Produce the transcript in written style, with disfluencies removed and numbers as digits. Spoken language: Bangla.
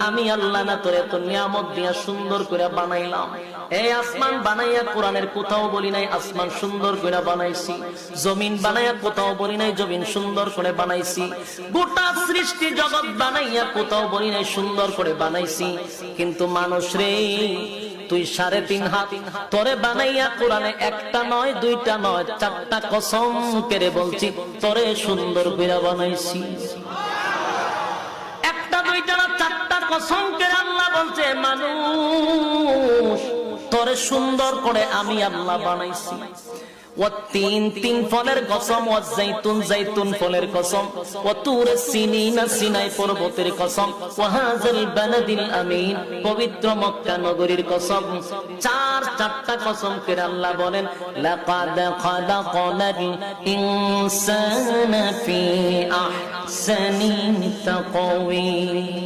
আমি আল্লাহ না তোরে এত নিয়ামত দিয়া সুন্দর করে বানাইলাম। এই আসমান বানাইয়া কোরআনের কোথাও বলি নাই আসমান সুন্দর করে বানাইছি, জমিন বানাইয়া কোথাও বলি নাই জমিন সুন্দর করে বানাইছি, গোটা সৃষ্টি জগৎ বানাইয়া কোথাও বলি নাই সুন্দর করে বানাইছি। কিন্তু মানুষ রে, তুই 3.5 হাত তোরে বানাইয়া কোরআনে একটা নয় দুইটা নয় 4টা কসম করে বলছি তোরে সুন্দর করে বানাইছি। একটা দুইটা না 4টা কসম করে আল্লাহ বলছে মানুষ তোরে সুন্দর করে আমি আল্লাহ বানাইছি। তিন ফলের কসম, জাইতুন ফলের কসম, তুরে সিনিনা সিনাই পর্বতের কসম, ওয়াহাজাল বালাদিল আমিন পবিত্র মক্কা নগরীর কসম। 4টা কসম করে আল্লাহ বলেন লাকাদ খালাকনাল ইনসানা ফি আহসানি তাকওয়িম।